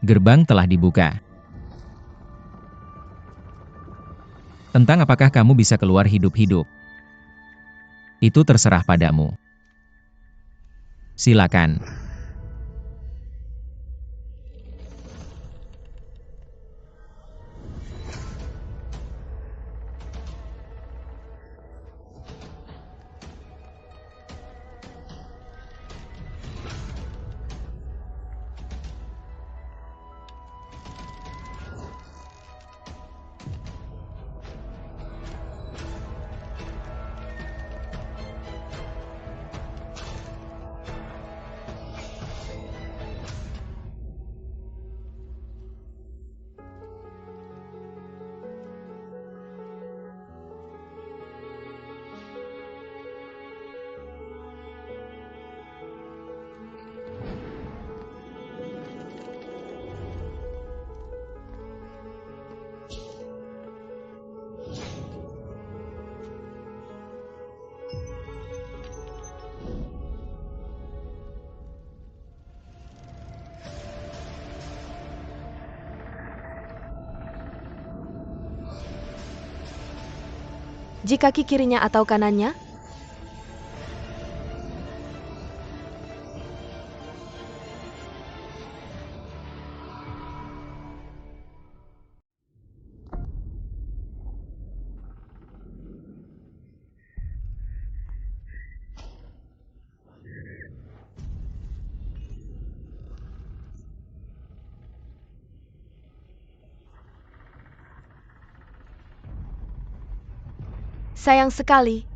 Gerbang telah dibuka. Tentang apakah kamu bisa keluar hidup-hidup, itu terserah padamu. Silakan. Ji kaki kirinya atau kanannya? Sayang sekali.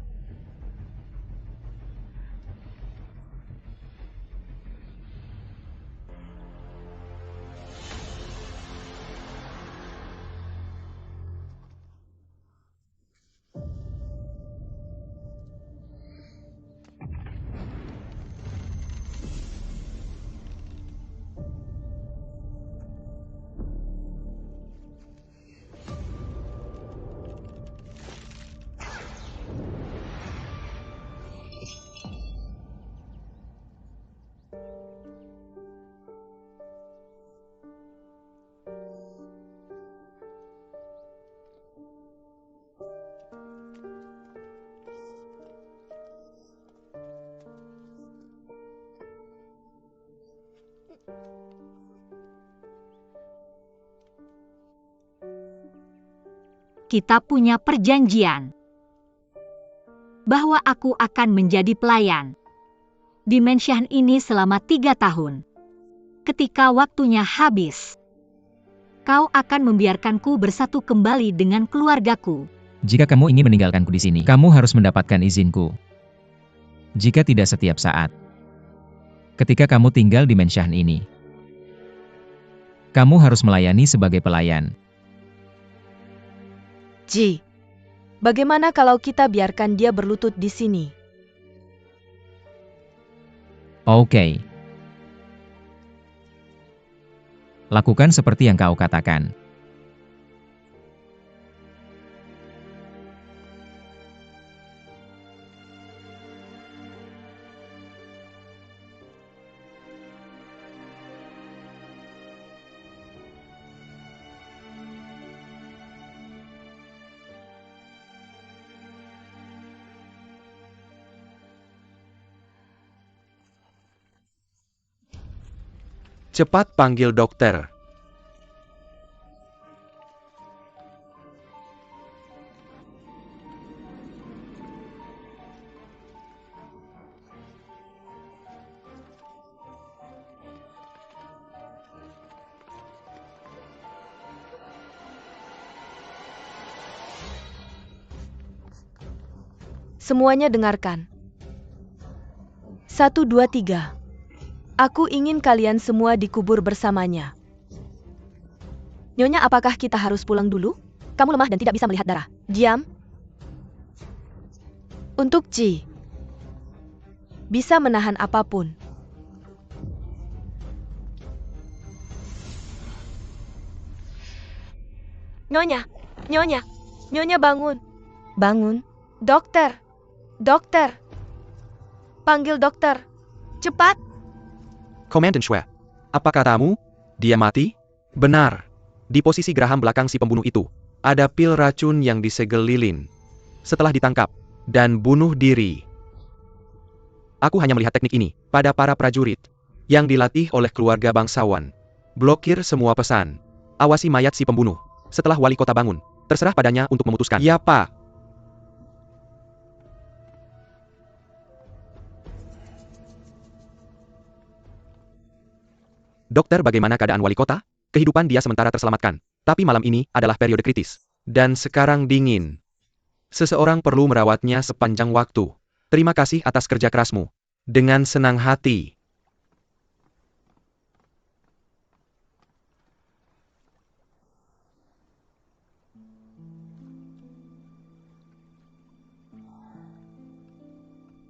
Kita punya perjanjian bahwa aku akan menjadi pelayan di mansion ini selama 3 tahun. Ketika waktunya habis, kau akan membiarkanku bersatu kembali dengan keluargaku. Jika kamu ingin meninggalkanku di sini, kamu harus mendapatkan izinku. Jika tidak setiap saat, ketika kamu tinggal di mansion ini, kamu harus melayani sebagai pelayan. Ji, bagaimana kalau kita biarkan dia berlutut di sini? Oke. Lakukan seperti yang kau katakan. Cepat panggil dokter. Semuanya dengarkan. 1, 2, 3. Aku ingin kalian semua dikubur bersamanya. Nyonya, apakah kita harus pulang dulu? Kamu lemah dan tidak bisa melihat darah. Diam. Untuk Ji, bisa menahan apapun. Nyonya, Nyonya, Nyonya bangun. Bangun. Dokter, dokter. Panggil dokter. Cepat. Komandan Shue, apa katamu? Dia mati? Benar. Di posisi geraham belakang si pembunuh itu, ada pil racun yang disegel lilin. Setelah ditangkap dan bunuh diri. Aku hanya melihat teknik ini pada para prajurit yang dilatih oleh keluarga bangsawan. Blokir semua pesan. Awasi mayat si pembunuh. Setelah wali kota bangun, terserah padanya untuk memutuskan. Ya, Pak. Dokter, bagaimana keadaan wali kota? Kehidupan dia sementara terselamatkan. Tapi malam ini adalah periode kritis. Dan sekarang dingin. Seseorang perlu merawatnya sepanjang waktu. Terima kasih atas kerja kerasmu. Dengan senang hati.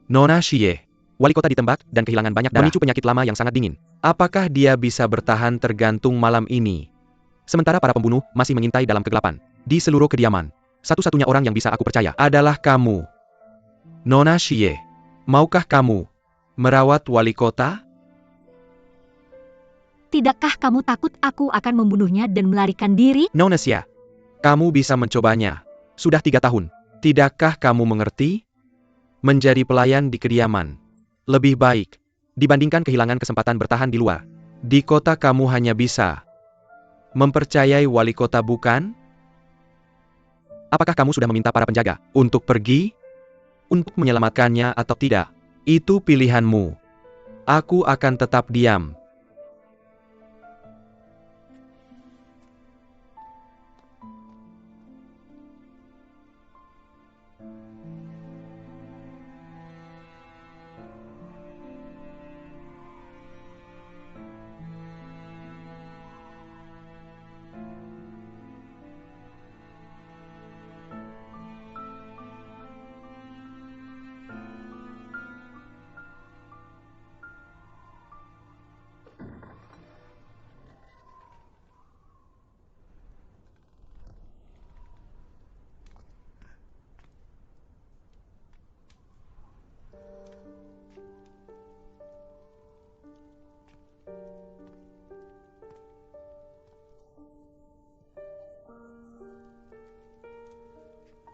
Nona Xie. Wali kota ditembak dan kehilangan banyak darah. Memicu penyakit lama yang sangat dingin. Apakah dia bisa bertahan tergantung malam ini? Sementara para pembunuh masih mengintai dalam kegelapan. Di seluruh kediaman. Satu-satunya orang yang bisa aku percaya adalah kamu. Nona Xie. Maukah kamu merawat wali kota? Tidakkah kamu takut aku akan membunuhnya dan melarikan diri? Nona Xie. Kamu bisa mencobanya. Sudah 3 tahun. Tidakkah kamu mengerti? Menjadi pelayan di kediaman lebih baik dibandingkan kehilangan kesempatan bertahan di luar. Di kota kamu hanya bisa mempercayai wali kota, bukan? Apakah kamu sudah meminta para penjaga untuk pergi? Untuk menyelamatkannya atau tidak? Itu pilihanmu. Aku akan tetap diam.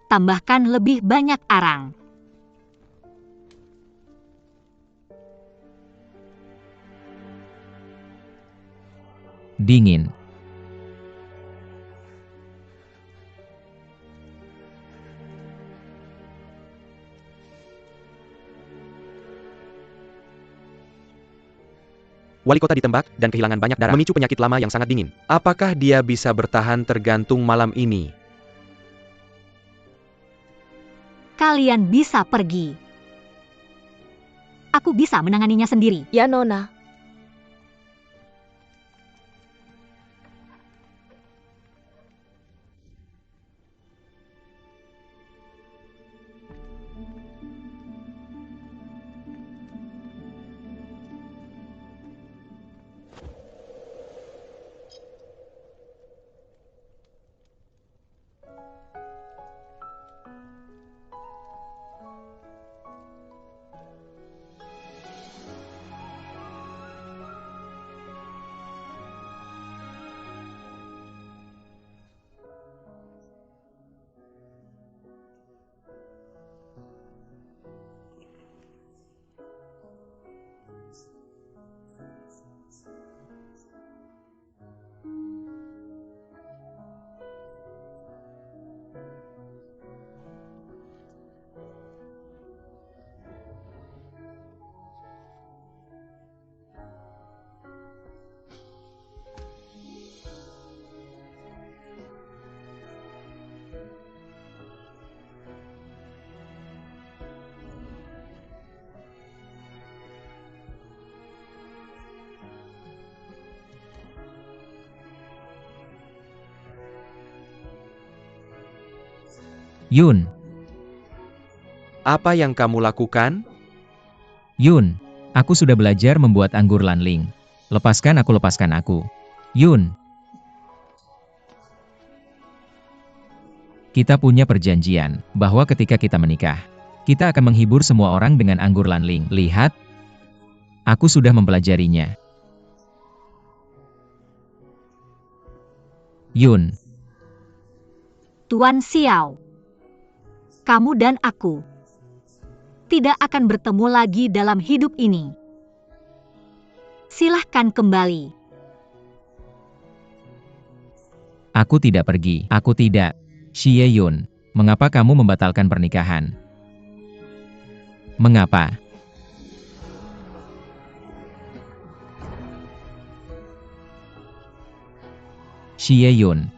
Tambahkan lebih banyak arang. Dingin. Wali kota ditembak dan kehilangan banyak darah. Memicu penyakit lama yang sangat dingin. Apakah dia bisa bertahan tergantung malam ini? Kalian bisa pergi. Aku bisa menanganinya sendiri. Ya, Nona. Yun, Apa yang kamu lakukan? Yun, aku sudah belajar membuat anggur lanling. Lepaskan aku. Yun. Kita punya perjanjian, bahwa ketika kita menikah, kita akan menghibur semua orang dengan anggur lanling. Lihat, aku sudah mempelajarinya. Yun, Tuan Xiao. Kamu dan aku tidak akan bertemu lagi dalam hidup ini. Silahkan kembali. aku tidak pergi. Aku tidak. Xie Yun, mengapa kamu membatalkan pernikahan? Mengapa? Xie Yun,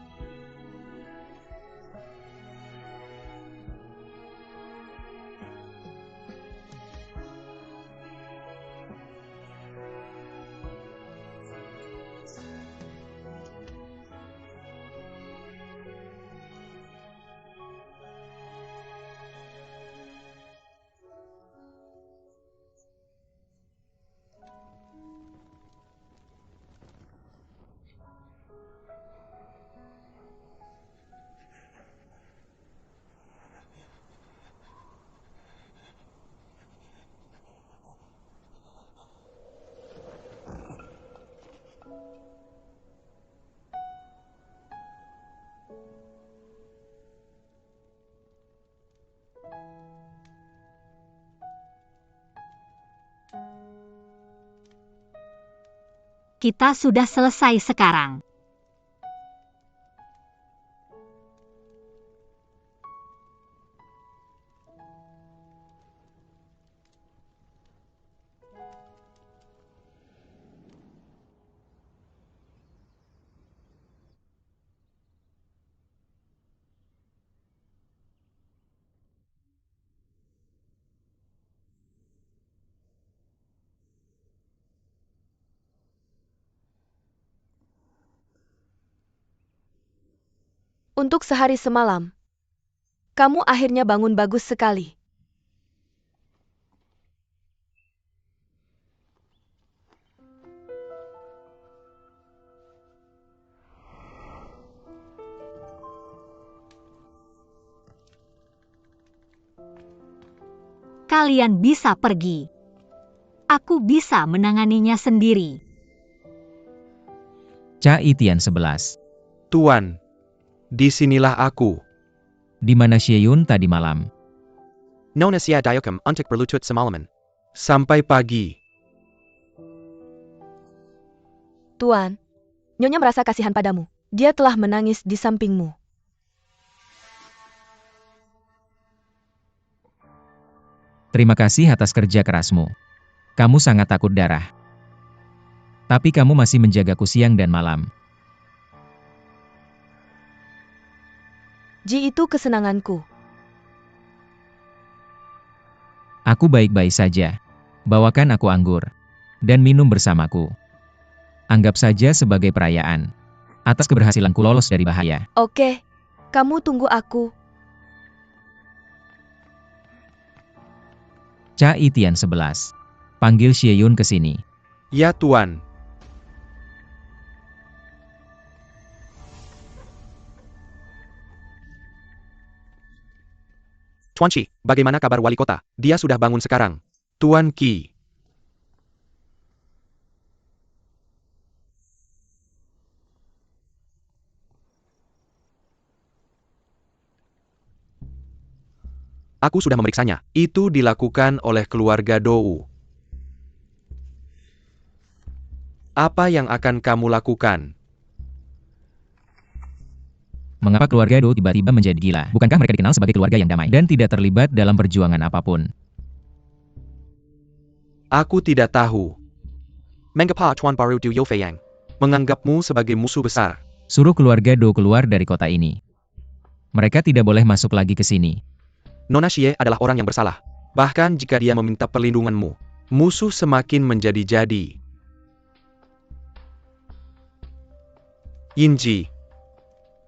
Kita sudah selesai sekarang. Untuk sehari semalam, kamu akhirnya bangun bagus sekali. Kalian bisa pergi. Aku bisa menanganinya sendiri. Cha Itian 11. Tuan, disinilah aku. Di mana Xie Yun tadi malam? Nona Sia Diokam untuk berlutut semalaman. Sampai pagi. Tuan, Nyonya merasa kasihan padamu. Dia telah menangis di sampingmu. Terima kasih atas kerja kerasmu. Kamu sangat takut darah. Tapi kamu masih menjagaku siang dan malam. Ji itu kesenanganku. Aku baik-baik saja. Bawakan aku anggur. Dan minum bersamaku. Anggap saja sebagai perayaan. Atas keberhasilanku lolos dari bahaya. Oke, kamu tunggu aku. Cha Itian 11. Panggil Xie Yun ke sini. Ya Tuan. Tuan Qi, bagaimana kabar wali kota? Dia sudah bangun sekarang. Tuan Qi. Aku sudah memeriksanya. Itu dilakukan oleh keluarga Dou. Apa yang akan kamu lakukan? Mengapa keluarga Do tiba-tiba menjadi gila? Bukankah mereka dikenal sebagai keluarga yang damai dan tidak terlibat dalam perjuangan apapun? Aku tidak tahu. Mengapa Tuan baru Du Yofeyang menganggapmu sebagai musuh besar? Suruh keluarga Do keluar dari kota ini. Mereka tidak boleh masuk lagi ke sini. Nona Xie adalah orang yang bersalah. Bahkan jika dia meminta perlindunganmu, musuh semakin menjadi-jadi. Yinji,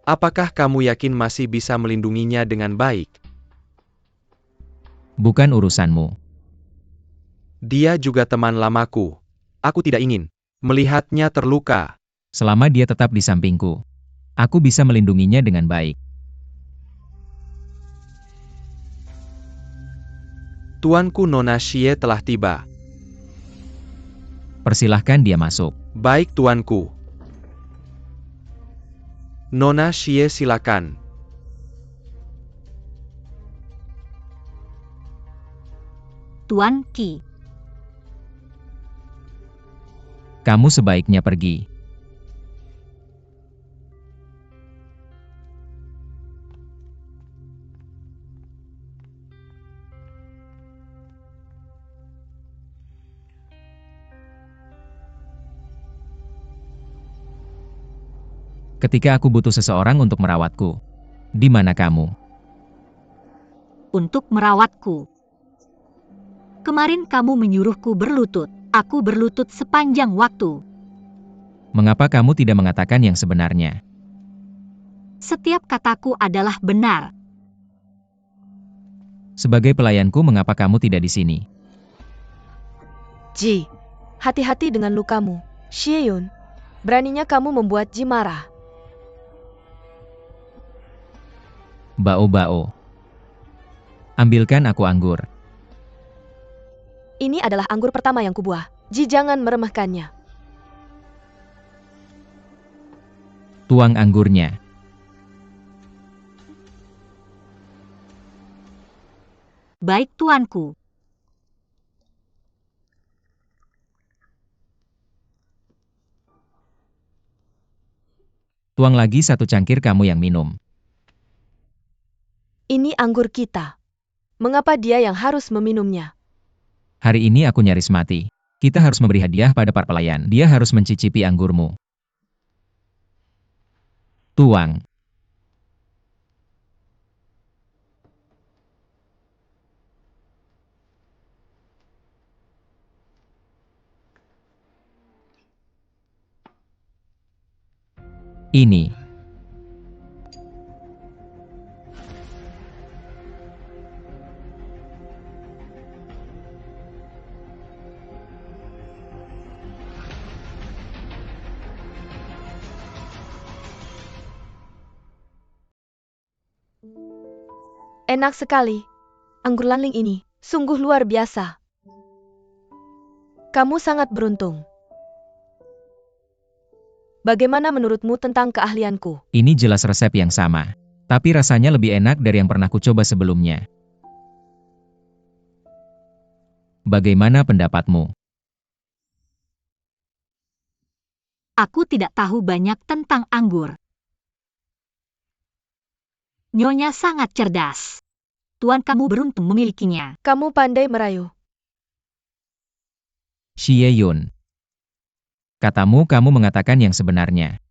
apakah kamu yakin masih bisa melindunginya dengan baik? Bukan urusanmu. Dia juga teman lamaku. Aku tidak ingin melihatnya terluka. Selama dia tetap di sampingku, aku bisa melindunginya dengan baik. Tuanku Nona Xie telah tiba. Persilahkan dia masuk. Baik tuanku. Nona Xie silakan. Tuan Qi. Kamu sebaiknya pergi. Ketika aku butuh seseorang untuk merawatku, di mana kamu? Untuk merawatku. Kemarin kamu menyuruhku berlutut. Aku berlutut sepanjang waktu. Mengapa kamu tidak mengatakan yang sebenarnya? Setiap kataku adalah benar. Sebagai pelayanku, mengapa kamu tidak di sini? Ji, hati-hati dengan lukamu. Xie Yun, beraninya kamu membuat Ji marah. Bao-bao. Ambilkan aku anggur. Ini adalah anggur pertama yang kubuah. Ji, jangan meremehkannya. Tuang anggurnya. Baik tuanku. Tuang lagi satu cangkir, kamu yang minum. Ini anggur kita. Mengapa dia yang harus meminumnya? Hari ini aku nyaris mati. Kita harus memberi hadiah pada para pelayan. Dia harus mencicipi anggurmu. Tuang. Ini. Enak sekali. Anggur Lanling ini sungguh luar biasa. Kamu sangat beruntung. Bagaimana menurutmu tentang keahlianku? Ini jelas resep yang sama. Tapi rasanya lebih enak dari yang pernah kucoba sebelumnya. Bagaimana pendapatmu? Aku tidak tahu banyak tentang anggur. Nyonya sangat cerdas. Tuan kamu beruntung memilikinya. Kamu pandai merayu. Xie Yun. Katamu kamu mengatakan yang sebenarnya.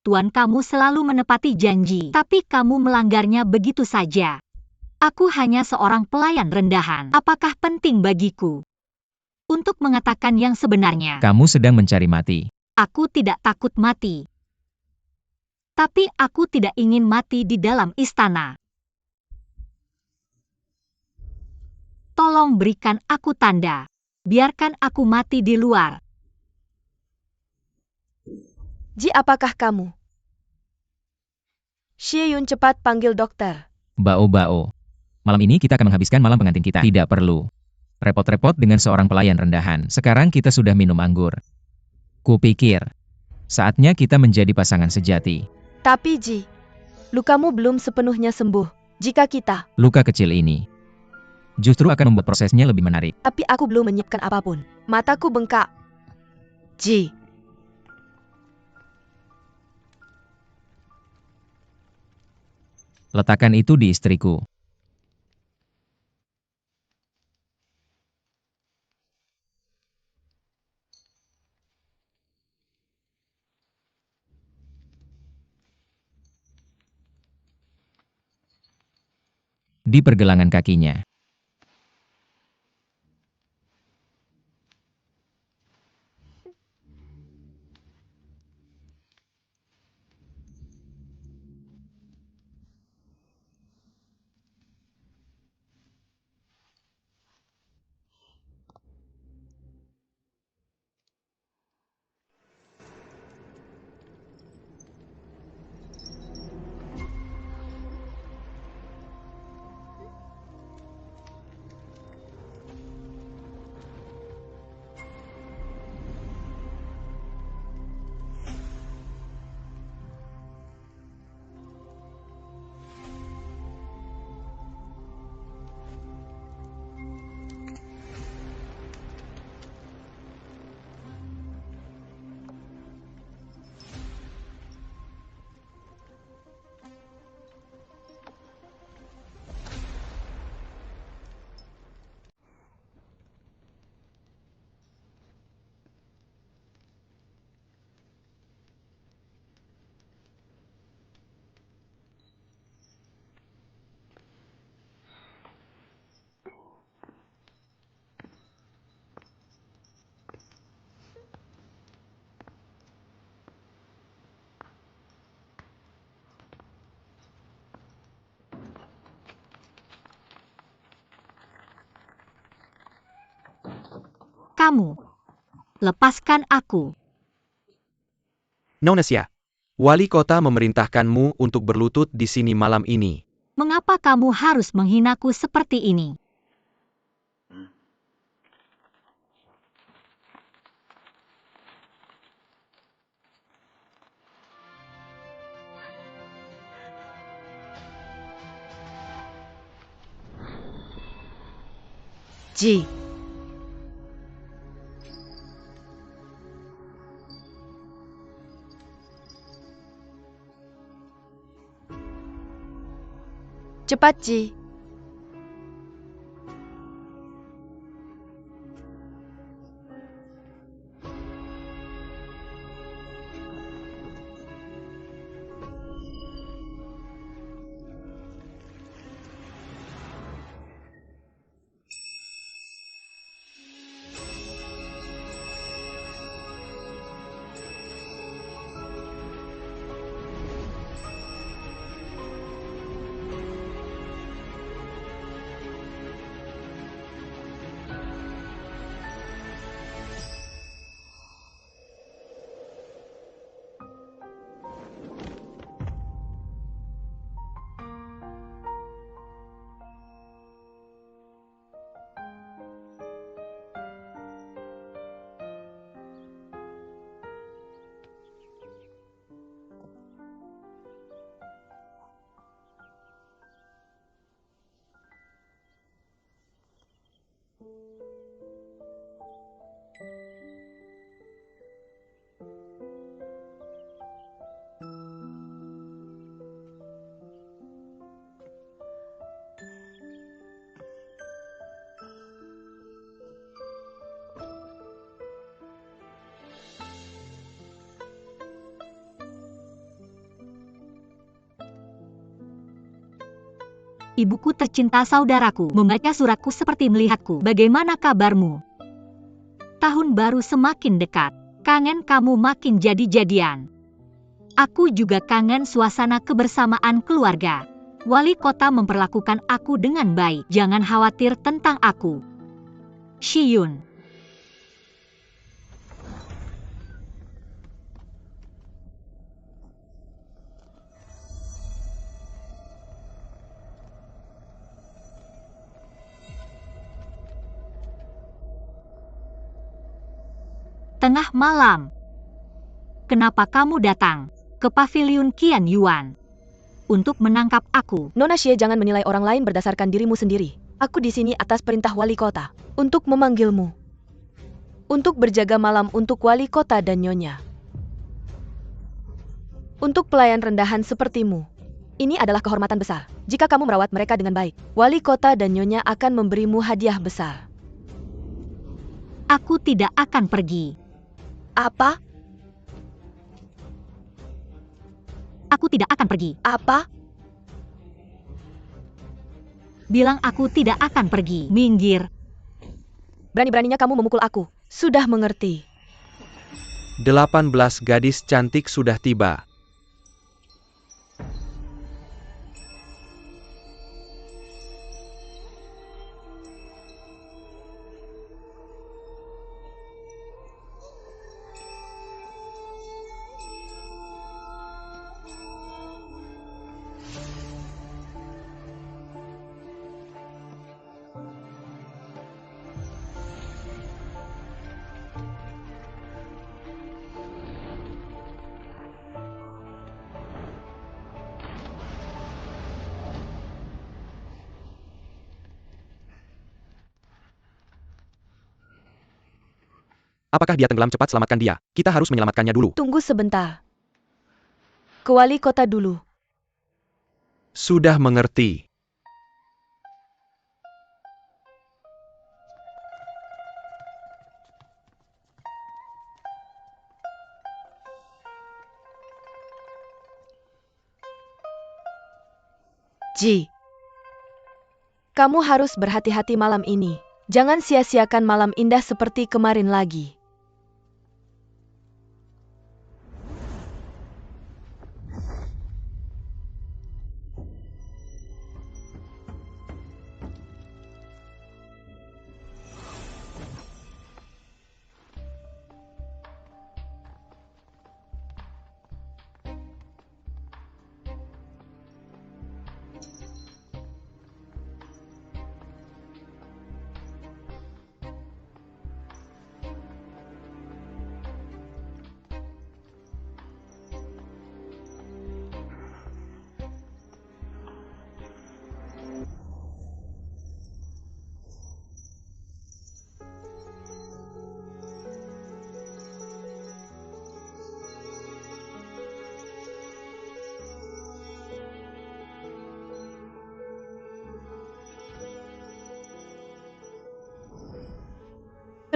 Tuan kamu selalu menepati janji, tapi kamu melanggarnya begitu saja. Aku hanya seorang pelayan rendahan. Apakah penting bagiku untuk mengatakan yang sebenarnya? Kamu sedang mencari mati. Aku tidak takut mati. Tapi aku tidak ingin mati di dalam istana. Tolong berikan aku tanda. Biarkan aku mati di luar. Ji, apakah kamu? Xie Yun, cepat panggil dokter. Bao-bao. Malam ini kita akan menghabiskan malam pengantin kita. Tidak perlu repot-repot dengan seorang pelayan rendahan. Sekarang kita sudah minum anggur. Kupikir saatnya kita menjadi pasangan sejati. Tapi Ji, lukamu belum sepenuhnya sembuh. Jika kita, Luka kecil ini justru akan membuat prosesnya lebih menarik. tapi aku belum menyiapkan apapun. Mataku bengkak. Ji, Letakkan itu di istriku. Di pergelangan kakinya. kamu. Lepaskan aku. Nonesya, wali kota memerintahkanmu untuk berlutut di sini malam ini. Mengapa kamu harus menghinaku seperti ini? Ji, cepat Ji. Ibuku tercinta, saudaraku, membaca suratku seperti melihatku. Bagaimana kabarmu? Tahun baru semakin dekat. Kangen kamu makin jadi-jadian. Aku juga kangen suasana kebersamaan keluarga. Wali kota memperlakukan aku dengan baik. Jangan khawatir tentang aku. Shiyun. Tengah malam. Kenapa kamu datang ke paviliun Qian Yuan untuk menangkap aku? Nona Xie, jangan menilai orang lain berdasarkan dirimu sendiri. Aku di sini atas perintah wali kota untuk memanggilmu. Untuk berjaga malam untuk wali kota dan nyonya. Untuk pelayan rendahan sepertimu. Ini adalah kehormatan besar. Jika kamu merawat mereka dengan baik, wali kota dan nyonya akan memberimu hadiah besar. Aku tidak akan pergi. Apa? Aku tidak akan pergi. Apa? Bilang aku tidak akan pergi. Minggir. Berani-beraninya kamu memukul aku. Sudah mengerti. 18 gadis cantik sudah tiba. Apakah dia tenggelam? Cepat selamatkan dia. Kita harus menyelamatkannya dulu. Tunggu sebentar. Ke wali kota dulu. Sudah mengerti. Ji. Kamu harus berhati-hati malam ini. Jangan sia-siakan malam indah seperti kemarin lagi.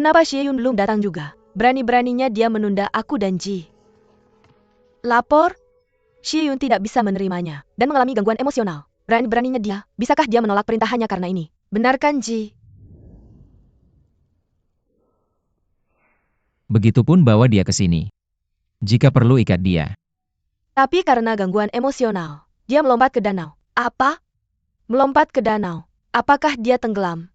Kenapa Xie Yun belum datang juga? Berani-beraninya dia menunda aku dan Ji. Lapor? Xie Yun tidak bisa menerimanya dan mengalami gangguan emosional. Berani-beraninya dia, bisakah dia menolak perintah hanya karena ini? Benar kan, Ji? Begitupun bawa dia ke sini. Jika perlu ikat dia. Tapi karena gangguan emosional, dia melompat ke danau. Apa? Melompat ke danau. Apakah dia tenggelam?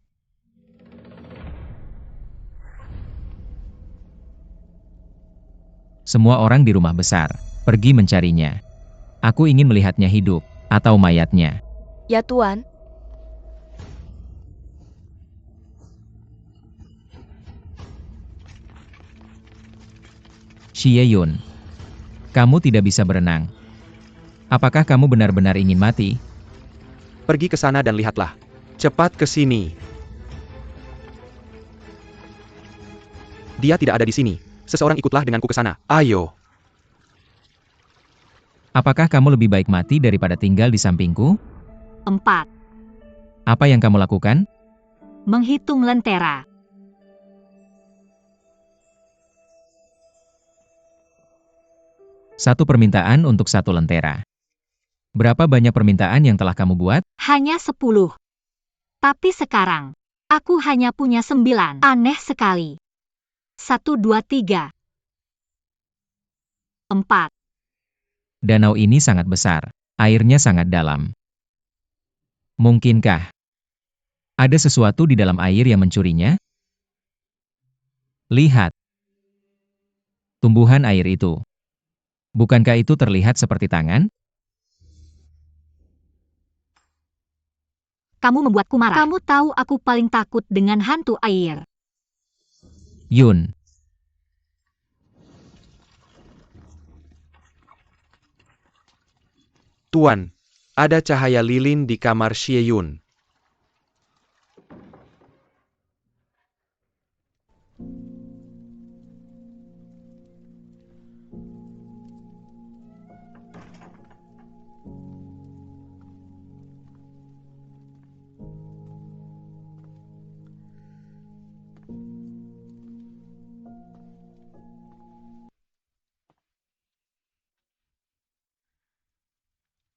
Semua orang di rumah besar pergi mencarinya. Aku ingin melihatnya hidup atau mayatnya. Ya Tuan. Xie Yun, kamu tidak bisa berenang. Apakah kamu benar-benar ingin mati? Pergi ke sana dan lihatlah. Cepat ke sini. Dia tidak ada di sini. Seseorang ikutlah denganku ke sana. Ayo. Apakah kamu lebih baik mati daripada tinggal di sampingku? 4. Apa yang kamu lakukan? Menghitung lentera. Satu permintaan untuk satu lentera. Berapa banyak permintaan yang telah kamu buat? Hanya 10. Tapi sekarang, aku hanya punya 9. Aneh sekali. 1, 2, 3. 4. Danau ini sangat besar. Airnya sangat dalam. Mungkinkah ada sesuatu di dalam air yang mencurinya? Lihat. Tumbuhan air itu. Bukankah itu terlihat seperti tangan? Kamu membuatku marah. Kamu tahu aku paling takut dengan hantu air. Yun. Tuan, ada cahaya lilin di kamar Xie Yun.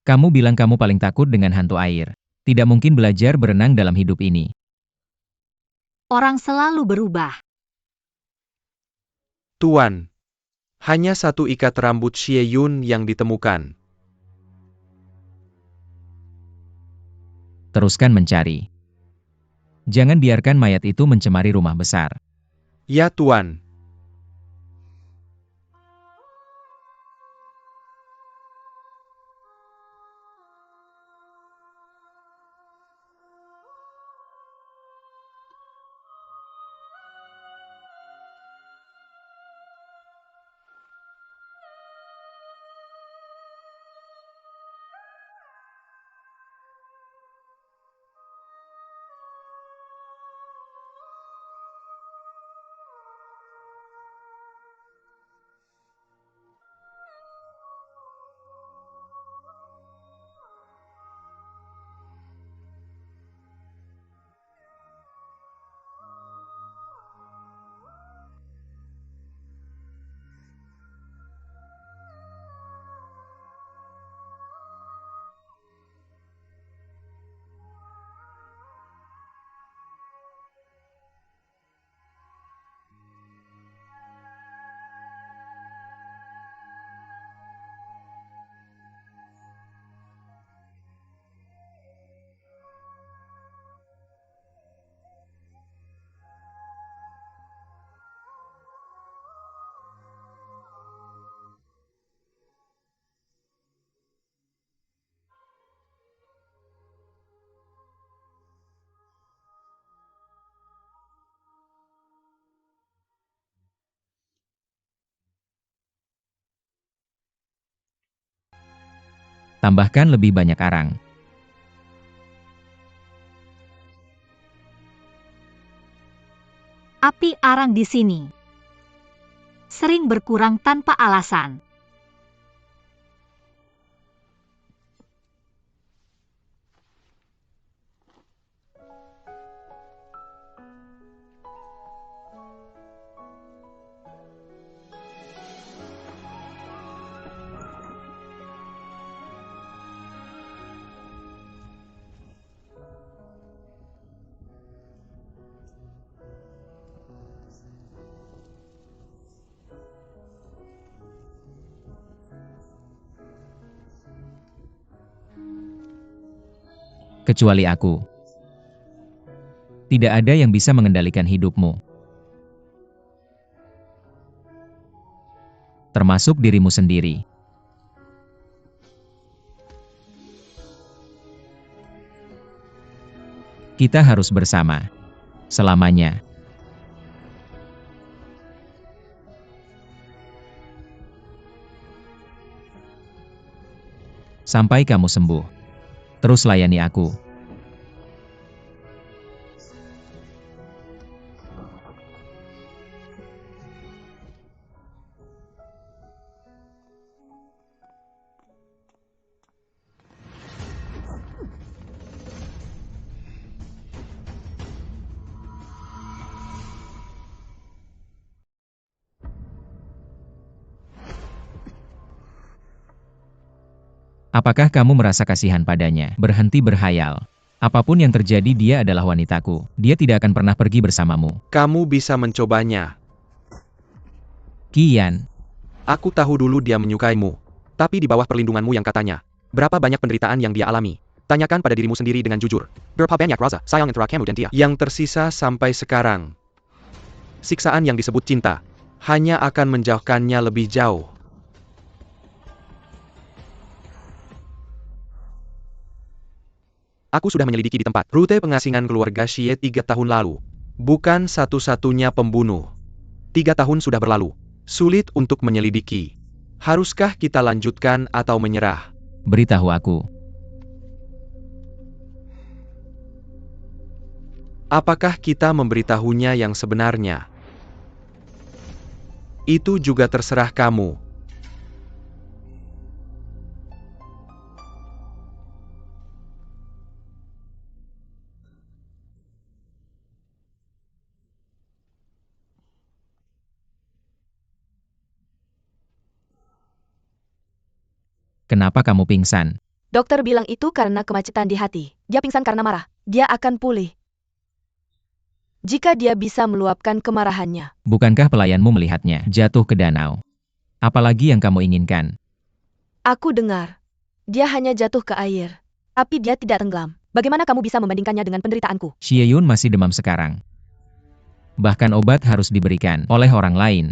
Kamu bilang kamu paling takut dengan hantu air. Tidak mungkin belajar berenang dalam hidup ini. Orang selalu berubah. Tuan, hanya satu ikat rambut Xie Yun yang ditemukan. Teruskan mencari. Jangan biarkan mayat itu mencemari rumah besar. Ya Tuan. Tambahkan lebih banyak arang. Api arang di sini sering berkurang tanpa alasan. kecuali aku. Tidak ada yang bisa mengendalikan hidupmu, termasuk dirimu sendiri. Kita harus bersama selamanya. Sampai kamu sembuh. Terus layani aku. Apakah kamu merasa kasihan padanya? Berhenti berhayal. Apapun yang terjadi, dia adalah wanitaku. Dia tidak akan pernah pergi bersamamu. Kamu bisa mencobanya. Qian, Aku tahu dulu dia menyukaimu. Tapi di bawah perlindunganmu yang katanya. Berapa banyak penderitaan yang dia alami? Tanyakan pada dirimu sendiri dengan jujur. Berapa banyak rasa sayang antara kamu dan dia yang tersisa sampai sekarang? Siksaan yang disebut cinta hanya akan menjauhkannya lebih jauh. Aku sudah menyelidiki di tempat rute pengasingan keluarga Xie 3 tahun lalu. Bukan satu-satunya pembunuh. 3 tahun sudah berlalu. Sulit untuk menyelidiki. Haruskah kita lanjutkan atau menyerah? beritahu aku. Apakah kita memberitahunya yang sebenarnya? Itu juga terserah kamu. Kenapa kamu pingsan? Dokter bilang itu karena kemacetan di hati. Dia pingsan karena marah. Dia akan pulih jika dia bisa meluapkan kemarahannya. Bukankah pelayanmu melihatnya jatuh ke danau? Apalagi yang kamu inginkan? Aku dengar. Dia hanya jatuh ke air. Tapi dia tidak tenggelam. Bagaimana kamu bisa membandingkannya dengan penderitaanku? Xie Yun masih demam sekarang. Bahkan obat harus diberikan oleh orang lain.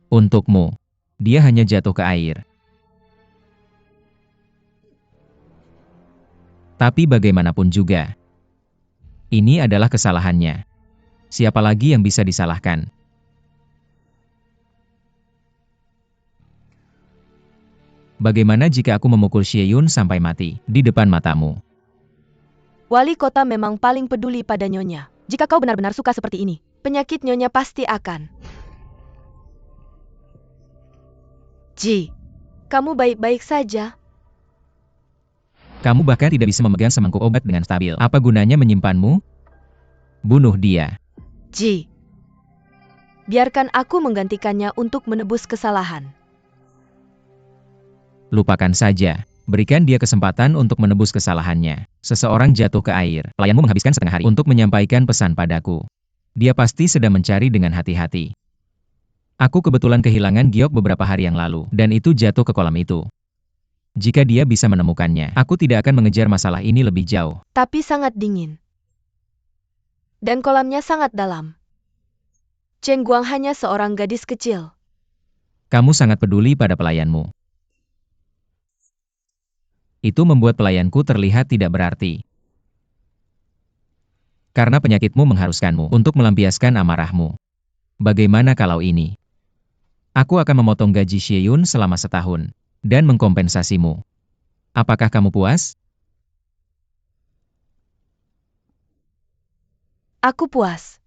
Untukmu, dia hanya jatuh ke air. Tapi bagaimanapun juga, ini adalah kesalahannya. Siapa lagi yang bisa disalahkan? Bagaimana jika aku memukul Xie Yun sampai mati di depan matamu? Wali kota memang paling peduli pada Nyonya. Jika kau benar-benar suka seperti ini, penyakit Nyonya pasti akan. Ji, kamu baik-baik saja. Kamu bahkan tidak bisa memegang semangkuk obat dengan stabil. Apa gunanya menyimpanmu? Bunuh dia. Ji, biarkan aku menggantikannya untuk menebus kesalahan. Lupakan saja. Berikan dia kesempatan untuk menebus kesalahannya. Seseorang jatuh ke air. Pelayanmu menghabiskan setengah hari untuk menyampaikan pesan padaku. Dia pasti sedang mencari dengan hati-hati. Aku kebetulan kehilangan giok beberapa hari yang lalu, dan itu jatuh ke kolam itu. Jika dia bisa menemukannya, aku tidak akan mengejar masalah ini lebih jauh. Tapi sangat dingin. Dan kolamnya sangat dalam. Chen Guang hanya seorang gadis kecil. Kamu sangat peduli pada pelayanmu. Itu membuat pelayanku terlihat tidak berarti. Karena penyakitmu mengharuskanmu untuk melampiaskan amarahmu. Bagaimana kalau ini? Aku akan memotong gaji Xie Yun selama setahun, dan mengkompensasimu. Apakah kamu puas? Aku puas.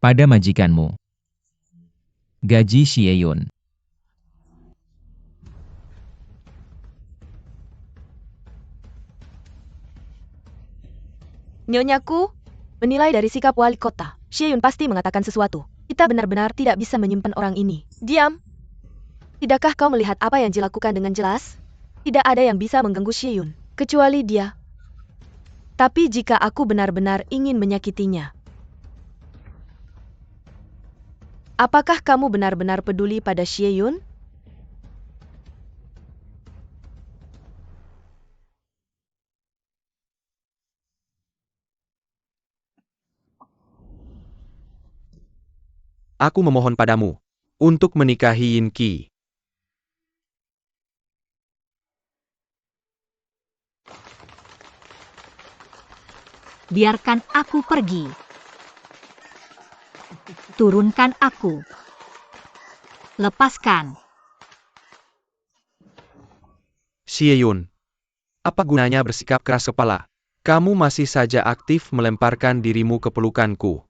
Pada majikanmu. Gaji Xie Yun. Nyonyaku, menilai dari sikap wali kota, Xie Yun pasti mengatakan sesuatu. Kita benar-benar tidak bisa menyimpan orang ini. Diam! Tidakkah kau melihat apa yang Ji lakukan dengan jelas? Tidak ada yang bisa mengganggu Xie Yun, kecuali dia. Tapi jika aku benar-benar ingin menyakitinya, apakah kamu benar-benar peduli pada Xie Yun? Aku memohon padamu untuk menikahi Yin Qi. Biarkan aku pergi. Turunkan aku. Lepaskan. Xie Yun, apa gunanya bersikap keras kepala? Kamu masih saja aktif melemparkan dirimu ke pelukanku.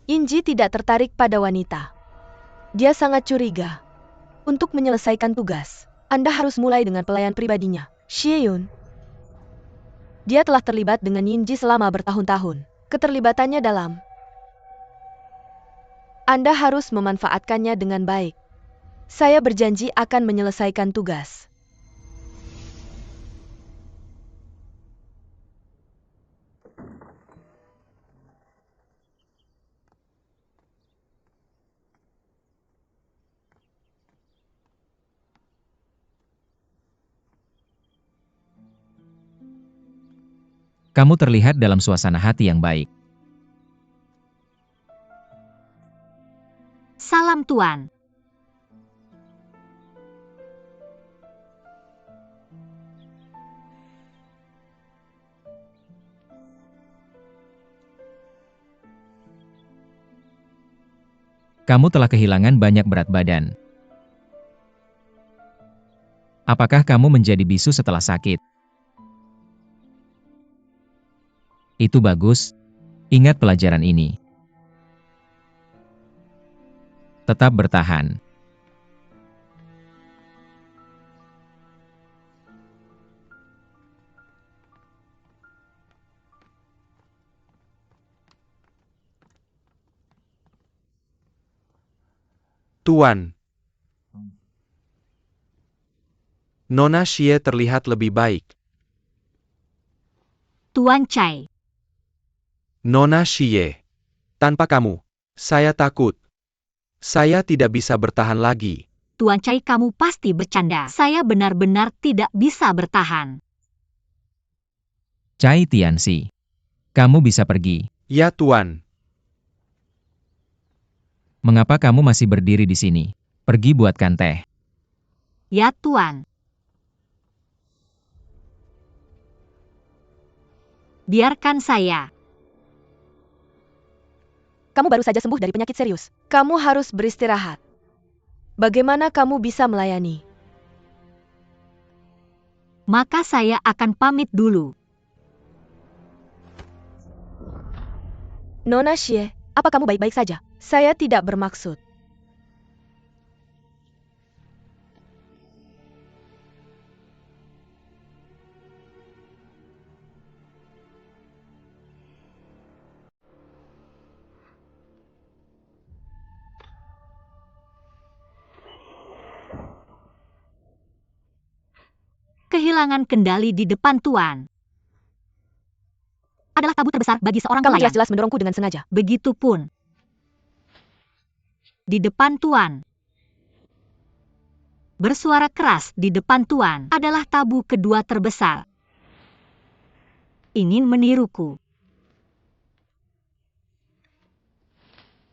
Yinji tidak tertarik pada wanita. Dia sangat curiga. Untuk menyelesaikan tugas, Anda harus mulai dengan pelayan pribadinya, Xie Yun. Dia telah terlibat dengan Yinji selama bertahun-tahun. Keterlibatannya dalam. Anda harus memanfaatkannya dengan baik. Saya berjanji akan menyelesaikan tugas. Kamu terlihat dalam suasana hati yang baik. Salam Tuan. Kamu telah kehilangan banyak berat badan. Apakah kamu menjadi bisu setelah sakit? Itu bagus. Ingat pelajaran ini. Tetap bertahan. Tuan, Nona Xie terlihat lebih baik. Tuan Chai. Nona Xie, tanpa kamu, saya takut. Saya tidak bisa bertahan lagi. Tuan Chai, kamu pasti bercanda. Saya benar-benar tidak bisa bertahan. Cai Tianxi. Kamu bisa pergi. Ya Tuan, Mengapa kamu masih berdiri di sini? Pergi buatkan teh. Ya Tuan. Biarkan saya. Kamu baru saja sembuh dari penyakit serius. Kamu harus beristirahat. Bagaimana kamu bisa melayani? Maka saya akan pamit dulu. Nona Xie, apa kamu baik-baik saja? Saya tidak bermaksud. Kehilangan kendali di depan Tuan adalah tabu terbesar bagi seorang Kamu pelayan. jelas-jelas mendorongku dengan sengaja. Begitupun di depan Tuan. Bersuara keras di depan Tuan adalah tabu kedua terbesar. Ingin meniruku.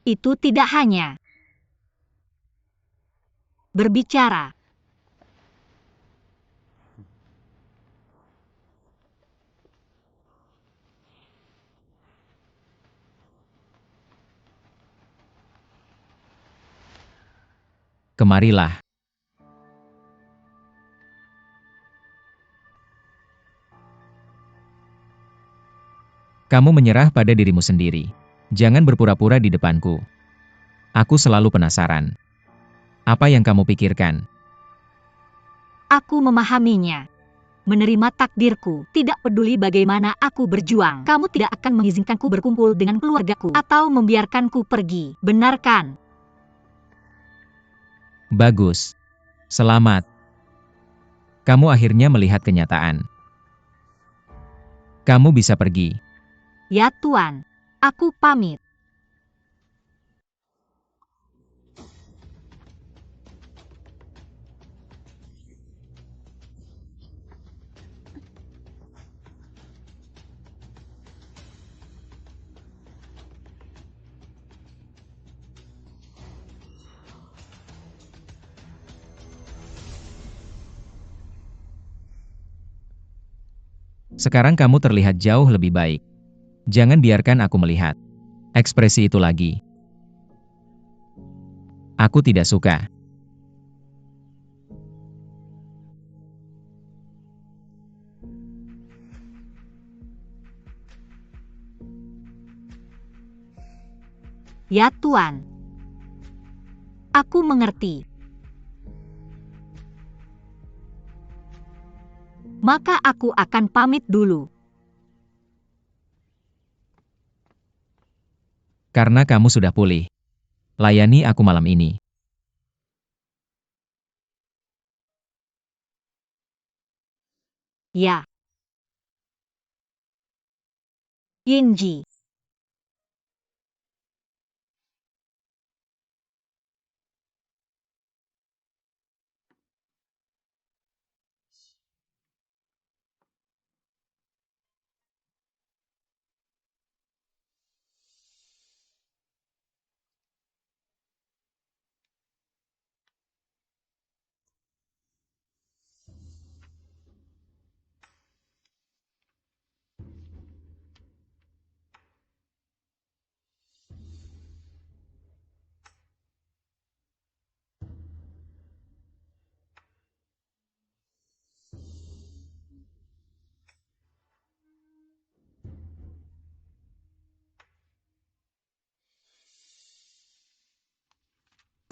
Itu tidak hanya berbicara. Kemarilah. Kamu menyerah pada dirimu sendiri. Jangan berpura-pura di depanku. Aku selalu penasaran. Apa yang kamu pikirkan? Aku memahaminya. Menerima takdirku, tidak peduli bagaimana aku berjuang. Kamu tidak akan mengizinkanku berkumpul dengan keluargaku atau membiarkanku pergi. Benarkan? Bagus. Selamat. Kamu akhirnya melihat kenyataan. Kamu bisa pergi. Ya Tuan, aku pamit. Sekarang kamu terlihat jauh lebih baik. Jangan biarkan aku melihat ekspresi itu lagi. Aku tidak suka. Ya Tuan. Aku mengerti. Maka aku akan pamit dulu. Karena kamu sudah pulih. Layani aku malam ini. Ya. Yinji.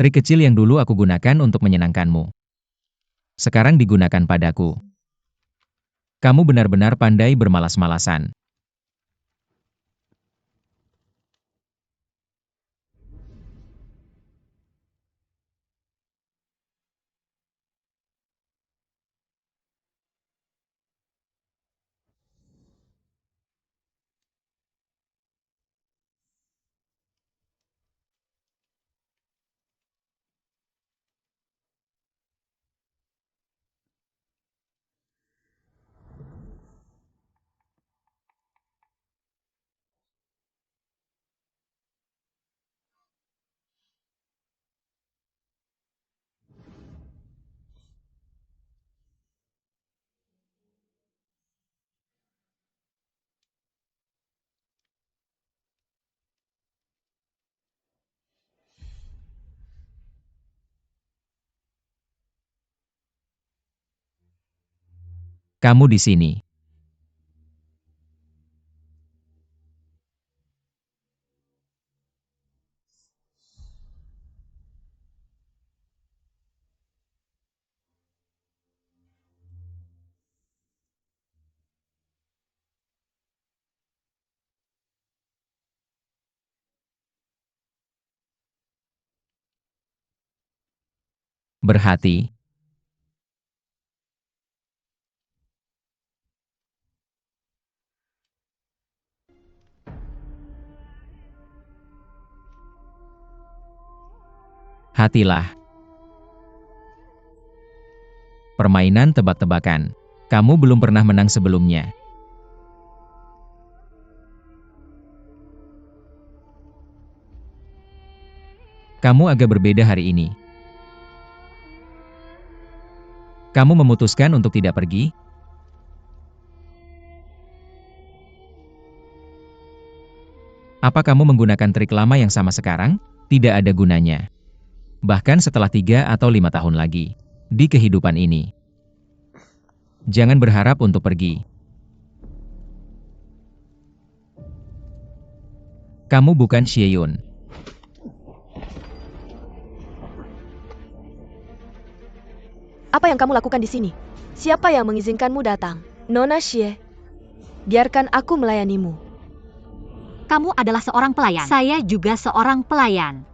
Trik kecil yang dulu aku gunakan untuk menyenangkanmu. Sekarang digunakan padaku. Kamu benar-benar pandai bermalas-malasan. Kamu di sini. Berhati. Hatilah. Permainan tebak-tebakan. Kamu belum pernah menang sebelumnya. Kamu agak berbeda hari ini. Kamu memutuskan untuk tidak pergi? Apa kamu menggunakan trik lama yang sama sekarang? Tidak ada gunanya. Bahkan setelah 3 atau 5 tahun lagi. Di kehidupan ini. Jangan berharap untuk pergi. Kamu bukan Xie-yun. Apa yang kamu lakukan di sini? Siapa yang mengizinkanmu datang? Nona Xie, biarkan aku melayanimu. Kamu adalah seorang pelayan. Saya juga seorang pelayan.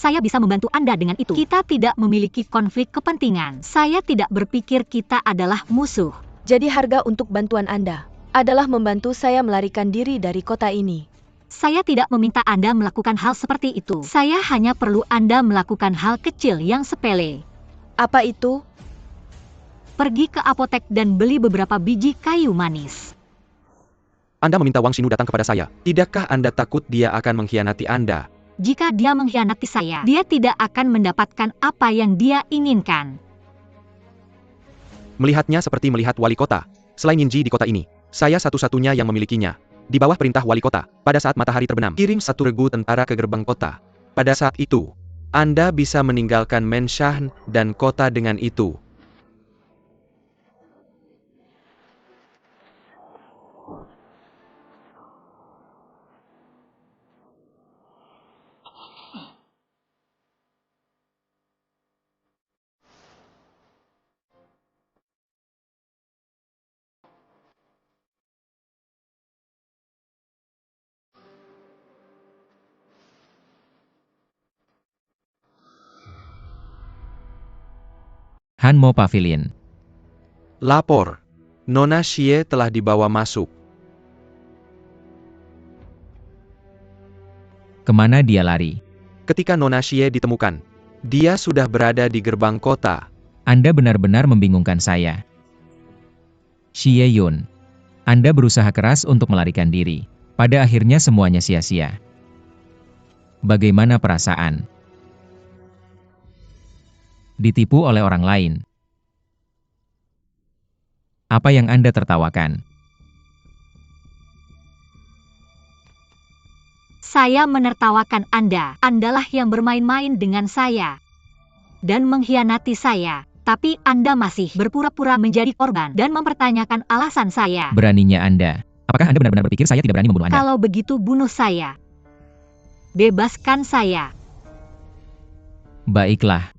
Saya bisa membantu Anda dengan itu. Kita tidak memiliki konflik kepentingan. Saya tidak berpikir kita adalah musuh. Jadi harga untuk bantuan Anda adalah membantu saya melarikan diri dari kota ini. Saya tidak meminta Anda melakukan hal seperti itu. Saya hanya perlu Anda melakukan hal kecil yang sepele. Apa itu? Pergi ke apotek dan beli beberapa biji kayu manis. Anda meminta Wang Xinu datang kepada saya. Tidakkah Anda takut dia akan mengkhianati Anda? Jika dia mengkhianati saya, dia tidak akan mendapatkan apa yang dia inginkan. Melihatnya seperti melihat wali kota. Selain Yinji di kota ini, saya satu-satunya yang memilikinya. Di bawah perintah wali kota, pada saat matahari terbenam, kirim 1 regu tentara ke gerbang kota. Pada saat itu, Anda bisa meninggalkan Menshan dan kota dengan itu. Hanmo Pavilion. Lapor. Nona Xie telah dibawa masuk. Kemana dia lari? Ketika Nona Xie ditemukan, dia sudah berada di gerbang kota. Anda benar-benar membingungkan saya. Xie-yun. Anda berusaha keras untuk melarikan diri. Pada akhirnya semuanya sia-sia. Bagaimana perasaan? Ditipu oleh orang lain. Apa yang Anda tertawakan? Saya menertawakan Anda. Andalah yang bermain-main dengan saya. Dan mengkhianati saya. Tapi Anda masih berpura-pura menjadi korban dan mempertanyakan alasan saya. Beraninya Anda. Apakah Anda benar-benar berpikir saya tidak berani membunuh Anda? Kalau begitu bunuh saya. Bebaskan saya. Baiklah.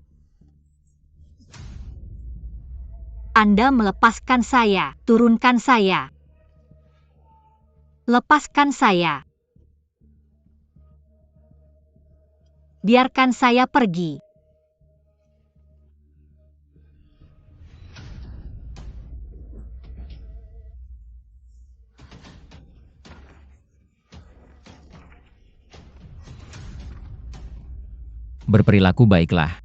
Anda melepaskan saya. Turunkan saya. Lepaskan saya. Biarkan saya pergi. Berperilaku baiklah.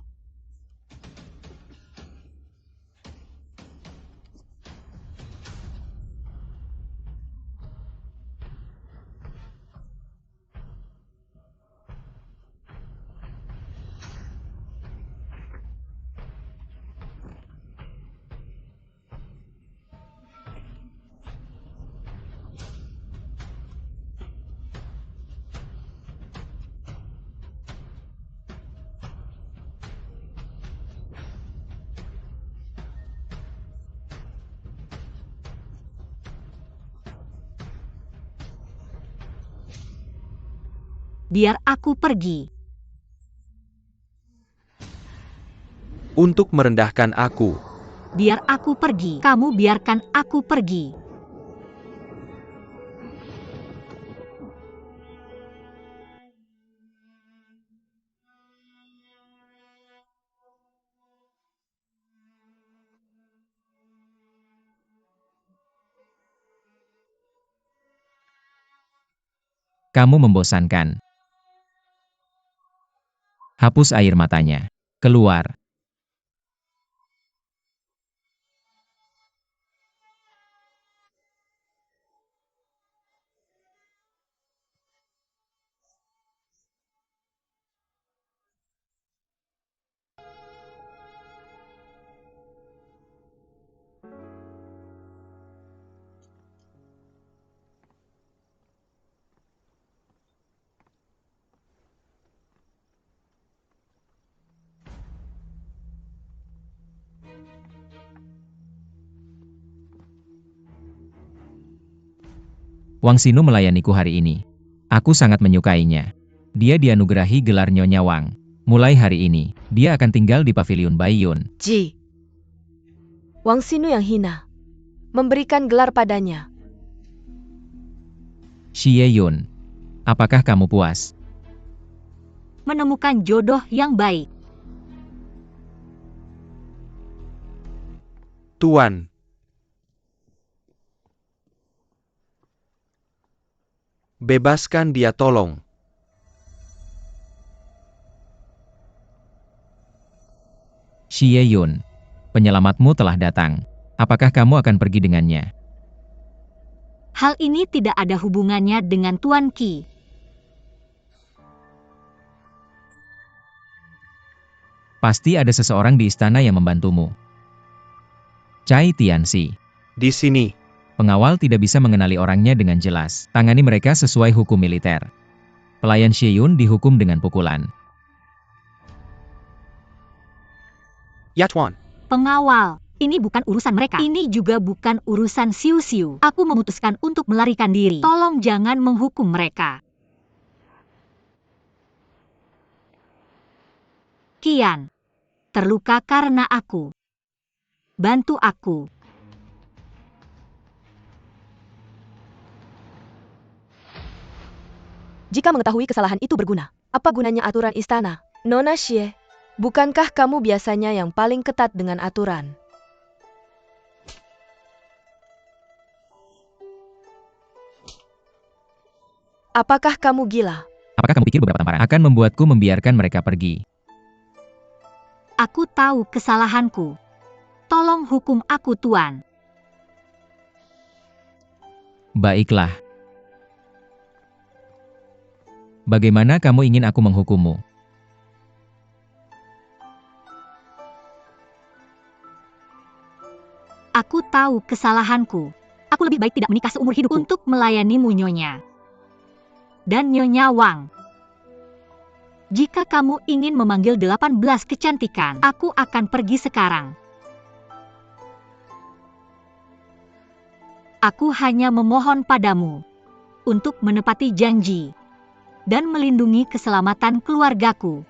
Biar aku pergi. Untuk merendahkan aku. Biar aku pergi. Kamu biarkan aku pergi. Kamu membosankan. Hapus air matanya. Keluar. Wang Xinu melayaniku hari ini. Aku sangat menyukainya. Dia dianugerahi gelar Nyonya Wang. Mulai hari ini, dia akan tinggal di pavilion Baiyun. Ji. Wang Xinu yang hina. Memberikan gelar padanya. Xie Yun, apakah kamu puas? Menemukan jodoh yang baik. Tuan. Bebaskan dia, tolong. Xie Yun, penyelamatmu telah datang. Apakah kamu akan pergi dengannya? Hal ini tidak ada hubungannya dengan Tuan Qi. Pasti ada seseorang di istana yang membantumu. Cai Tianxi. Di sini. Pengawal tidak bisa mengenali orangnya dengan jelas. Tangani mereka sesuai hukum militer. Pelayan Xie Yun dihukum dengan pukulan. Ya, Tuan. Pengawal, ini bukan urusan mereka. Ini juga bukan urusan Siu-Siu. Aku memutuskan untuk melarikan diri. Tolong jangan menghukum mereka. Qian, terluka karena aku. Bantu aku. Jika mengetahui kesalahan itu berguna, apa gunanya aturan istana? Nona Xie, bukankah kamu biasanya yang paling ketat dengan aturan? Apakah kamu gila? Apakah kamu pikir beberapa tamparan akan membuatku membiarkan mereka pergi? Aku tahu kesalahanku. Tolong hukum aku, Tuan. Baiklah. Bagaimana kamu ingin aku menghukummu? Aku tahu kesalahanku. Aku lebih baik tidak menikah seumur hidupku untuk melayanimu, Nyonya. Dan Nyonya Wang. Jika kamu ingin memanggil 18 kecantikan, aku akan pergi sekarang. Aku hanya memohon padamu untuk menepati janji dan melindungi keselamatan keluargaku.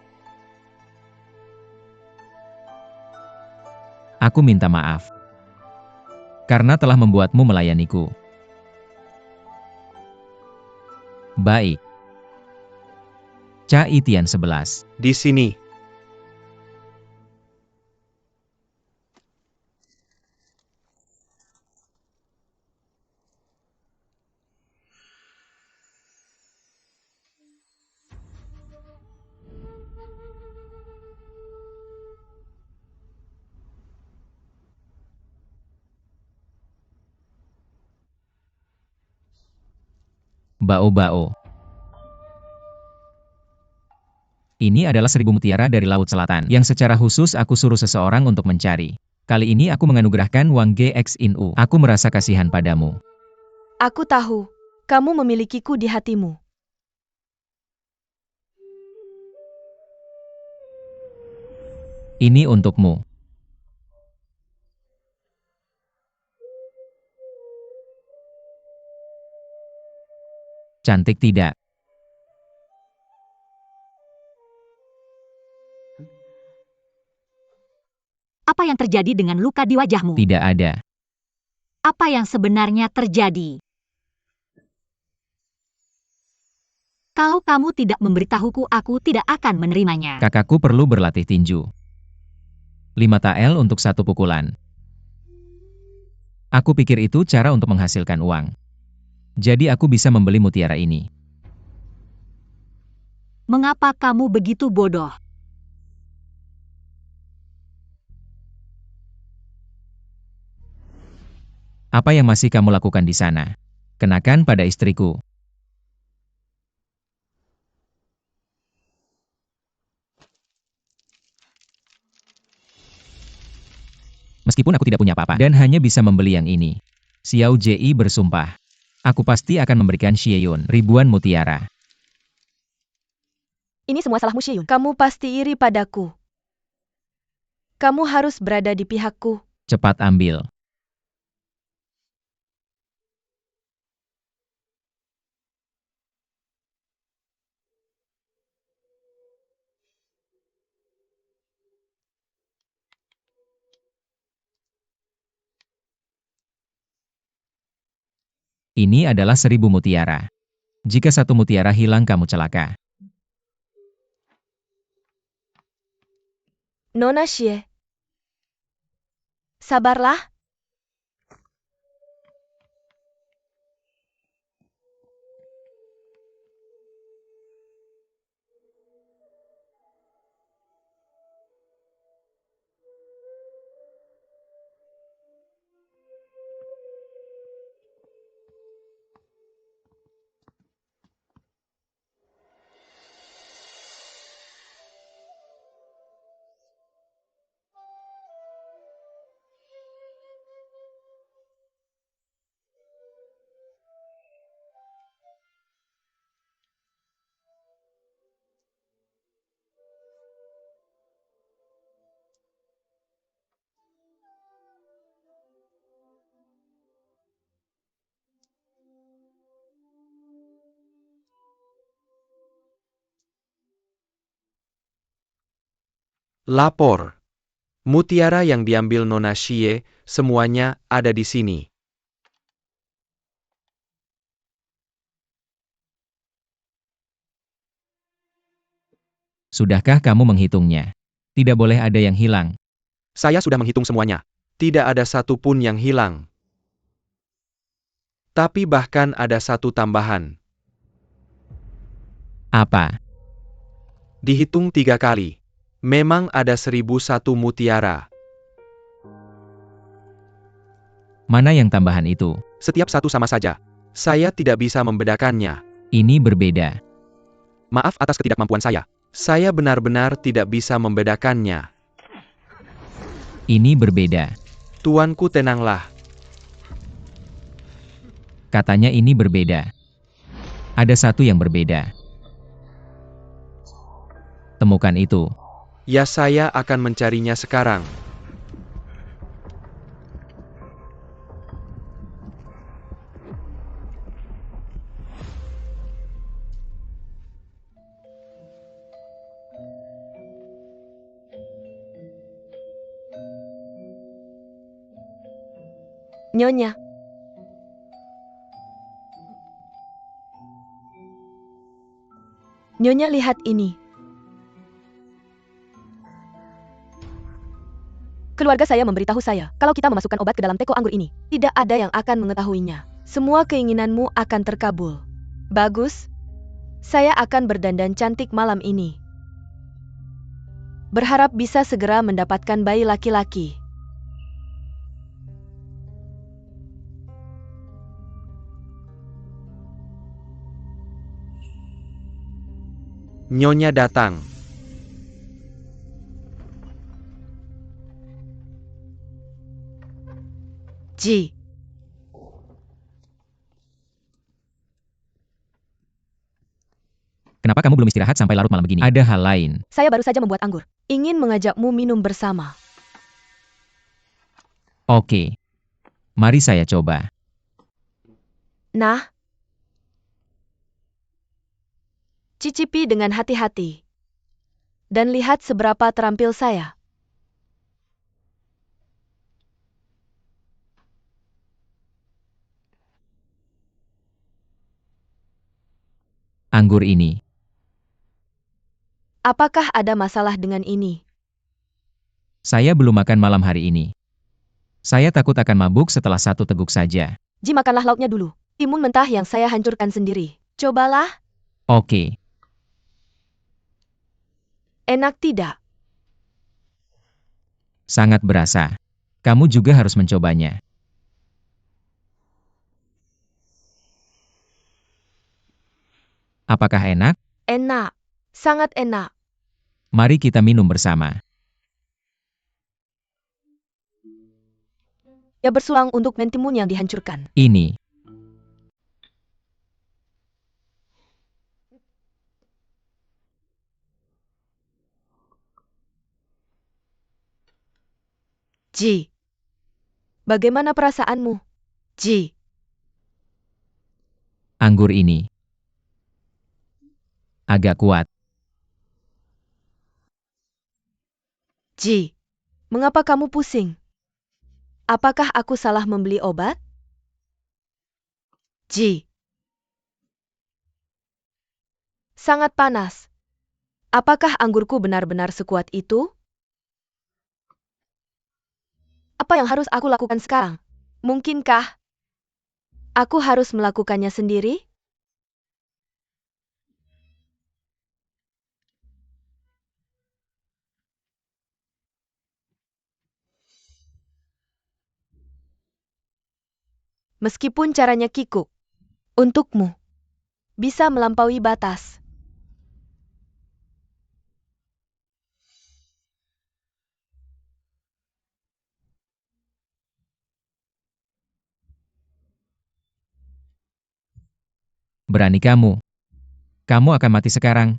Aku minta maaf. Karena telah membuatmu melayaniku. Baik. Cai Tian 11. Di sini. Bao-bao. Ini adalah 1000 mutiara dari Laut Selatan, yang secara khusus aku suruh seseorang untuk mencari. Kali ini aku menganugerahkan Wang Gx Inu. Aku merasa kasihan padamu. Aku tahu, kamu memilikiku di hatimu. Ini untukmu. Cantik tidak? Apa yang terjadi dengan luka di wajahmu? Tidak ada. Apa yang sebenarnya terjadi? Kalau kamu tidak memberitahuku, aku tidak akan menerimanya. Kakakku perlu berlatih tinju. 5 tael untuk 1 pukulan. Aku pikir itu cara untuk menghasilkan uang. Jadi aku bisa membeli mutiara ini. Mengapa kamu begitu bodoh? Apa yang masih kamu lakukan di sana? Kenakan pada istriku. Meskipun aku tidak punya apa-apa dan hanya bisa membeli yang ini. Xiao Ji bersumpah. Aku pasti akan memberikan Xie-yun ribuan mutiara. Ini semua salahmu, Xie Yun. Kamu pasti iri padaku. Kamu harus berada di pihakku. Cepat ambil. Ini adalah 1000 mutiara. Jika 1 mutiara hilang kamu celaka. Nona Xie. Sabarlah. Lapor. Mutiara yang diambil Nona Xie, semuanya ada di sini. Sudahkah kamu menghitungnya? Tidak boleh ada yang hilang. Saya sudah menghitung semuanya. Tidak ada satu pun yang hilang. Tapi bahkan ada satu tambahan. Apa? Dihitung 3 kali. Memang ada 1001 mutiara. Mana yang tambahan itu? Setiap satu sama saja. Saya tidak bisa membedakannya. Ini berbeda. Maaf atas ketidakmampuan saya. Saya benar-benar tidak bisa membedakannya. Ini berbeda. Tuanku, tenanglah. Katanya ini berbeda. Ada satu yang berbeda. Temukan itu. Ya, saya akan mencarinya sekarang. Nyonya. Nyonya, lihat ini. Keluarga saya memberitahu saya, kalau kita memasukkan obat ke dalam teko anggur ini, tidak ada yang akan mengetahuinya. Semua keinginanmu akan terkabul. Bagus. Saya akan berdandan cantik malam ini. Berharap bisa segera mendapatkan bayi laki-laki. Nyonya datang. Ji. Kenapa kamu belum istirahat sampai larut malam begini? Ada hal lain. Saya baru saja membuat anggur. Ingin mengajakmu minum bersama. Oke. Mari saya coba. Nah. Cicipi dengan hati-hati. Dan lihat seberapa terampil saya. Anggur ini. Apakah ada masalah dengan ini? Saya belum makan malam hari ini. Saya takut akan mabuk setelah 1 teguk saja. Ji, makanlah lauknya dulu. Timun mentah yang saya hancurkan sendiri. Cobalah. Oke. Enak tidak? Sangat berasa. Kamu juga harus mencobanya. Apakah enak? Enak. Sangat enak. Mari kita minum bersama. Ia bersulang untuk mentimun yang dihancurkan. Ini. Ji. Bagaimana perasaanmu? Ji. Anggur ini. Agak kuat. Ji. Mengapa kamu pusing? Apakah aku salah membeli obat? Ji. Sangat panas. Apakah anggurku benar-benar sekuat itu? Apa yang harus aku lakukan sekarang? Mungkinkah aku harus melakukannya sendiri? Meskipun caranya kikuk, untukmu bisa melampaui batas. Berani kamu. Kamu akan mati sekarang.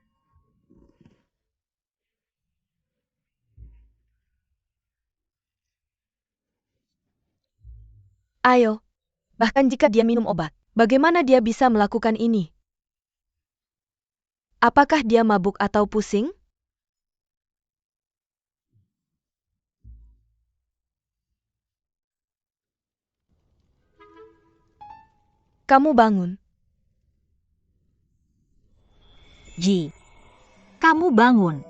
Ayo, bahkan jika dia minum obat, bagaimana dia bisa melakukan ini? Apakah dia mabuk atau pusing? Kamu bangun. Ji. Kamu bangun.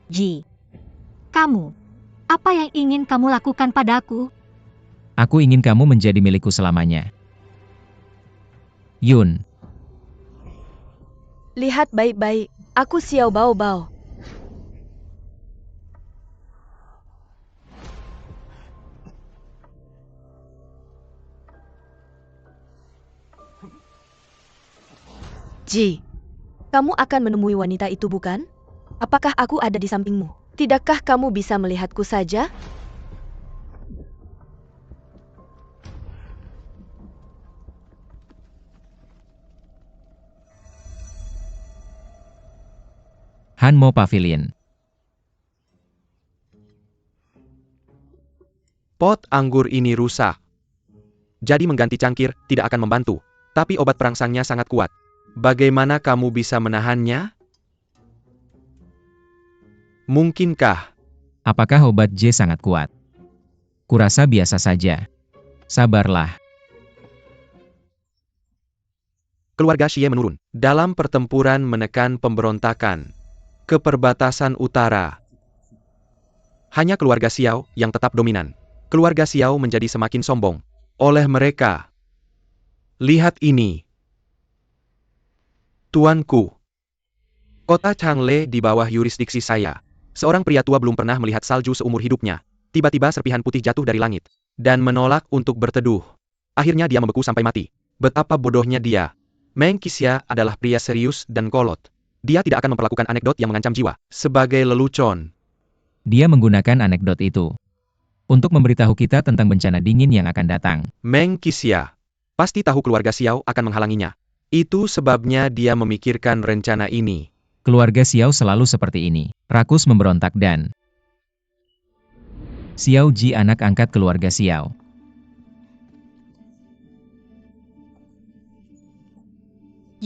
Ji. Kamu. Apa yang ingin kamu lakukan padaku? Aku ingin kamu menjadi milikku selamanya. Yun. Lihat baik-baik, aku Xiao Bao Bao. Ji, kamu akan menemui wanita itu bukan? Apakah aku ada di sampingmu? Tidakkah kamu bisa melihatku saja? Hanmo Pavilion. Pot anggur ini rusak. Jadi mengganti cangkir tidak akan membantu. Tapi obat perangsangnya sangat kuat. Bagaimana kamu bisa menahannya? Mungkinkah? Apakah obat J sangat kuat? Kurasa biasa saja. Sabarlah. Keluarga Xie menurun dalam pertempuran menekan pemberontakan ke perbatasan utara. Hanya keluarga Xiao yang tetap dominan. Keluarga Xiao menjadi semakin sombong oleh mereka. Lihat ini. Tuanku. Kota Changle di bawah yurisdiksi saya. Seorang pria tua belum pernah melihat salju seumur hidupnya. Tiba-tiba serpihan putih jatuh dari langit dan menolak untuk berteduh. Akhirnya dia membeku sampai mati. Betapa bodohnya dia. Meng Qixia adalah pria serius dan kolot. Dia tidak akan memperlakukan anekdot yang mengancam jiwa sebagai lelucon. Dia menggunakan anekdot itu untuk memberitahu kita tentang bencana dingin yang akan datang. Meng Qixia pasti tahu keluarga Xiao akan menghalanginya. Itu sebabnya dia memikirkan rencana ini. Keluarga Xiao selalu seperti ini. Rakus memberontak dan Xiao Ji anak angkat keluarga Xiao.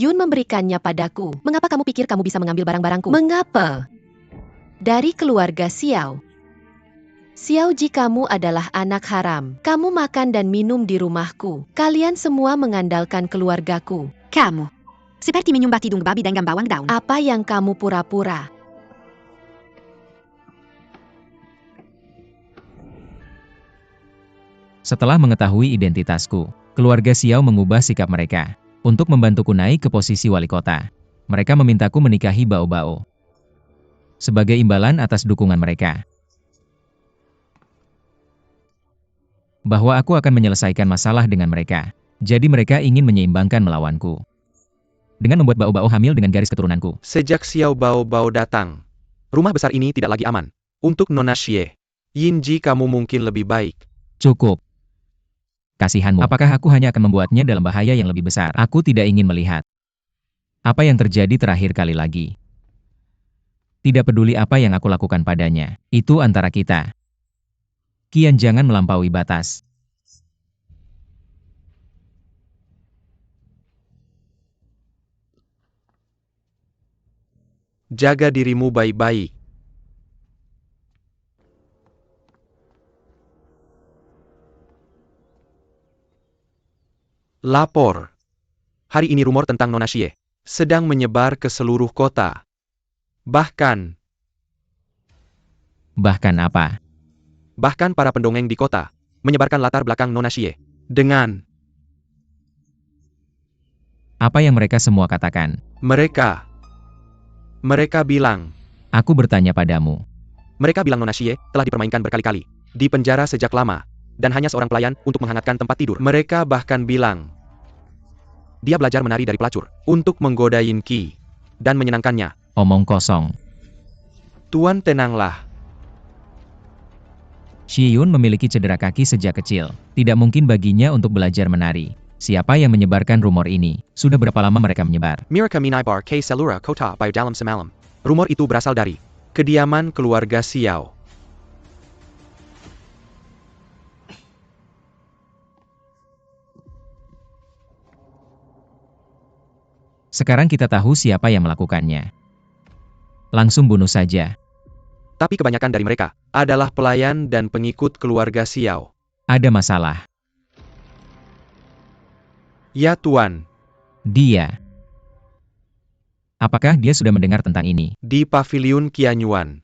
Yun memberikannya padaku. Mengapa kamu pikir kamu bisa mengambil barang-barangku? Mengapa? Dari keluarga Xiao. Xiao Ji, kamu adalah anak haram. Kamu makan dan minum di rumahku. Kalian semua mengandalkan keluargaku. Kamu. Seperti menyembah hidung babi dan bawang daun. Apa yang kamu pura-pura? Setelah mengetahui identitasku, keluarga Xiao mengubah sikap mereka untuk membantuku naik ke posisi wali kota. Mereka memintaku menikahi Bao Bao sebagai imbalan atas dukungan mereka. Bahwa aku akan menyelesaikan masalah dengan mereka. Jadi mereka ingin menyeimbangkan melawanku. Dengan membuat Bao Bao hamil dengan garis keturunanku. Sejak Xiao Bao Bao datang, rumah besar ini tidak lagi aman. Untuk Nona Xie, Yinji kamu mungkin lebih baik. Cukup. Kasihanmu. Apakah aku hanya akan membuatnya dalam bahaya yang lebih besar? Aku tidak ingin melihat apa yang terjadi terakhir kali lagi. Tidak peduli apa yang aku lakukan padanya. Itu antara kita. Kian jangan melampaui batas. Jaga dirimu baik-baik. Lapor. Hari ini rumor tentang Nona Xie sedang menyebar ke seluruh kota. Bahkan apa? Bahkan para pendongeng di kota menyebarkan latar belakang Nona Xie dengan Apa yang mereka semua katakan? mereka. Mereka bilang Mereka bilang Nona Xie telah dipermainkan berkali-kali, di penjara sejak lama, dan hanya seorang pelayan untuk menghangatkan tempat tidur. Mereka bahkan bilang dia belajar menari dari pelacur untuk menggoda Yin Qi dan menyenangkannya. omong kosong. Tuan tenanglah. Shiyun memiliki cedera kaki sejak kecil. Tidak mungkin baginya untuk belajar menari. Siapa yang menyebarkan rumor ini? Sudah berapa lama mereka menyebar? Mereka menyebar ke seluruh kota pada dalam semalam. Rumor itu berasal dari kediaman keluarga Xiao. Sekarang kita tahu siapa yang melakukannya. Langsung bunuh saja. Tapi kebanyakan dari mereka adalah pelayan dan pengikut keluarga Xiao. Ada masalah. Ya Tuan, Dia. Apakah dia sudah mendengar tentang ini? di paviliun Qianyuan.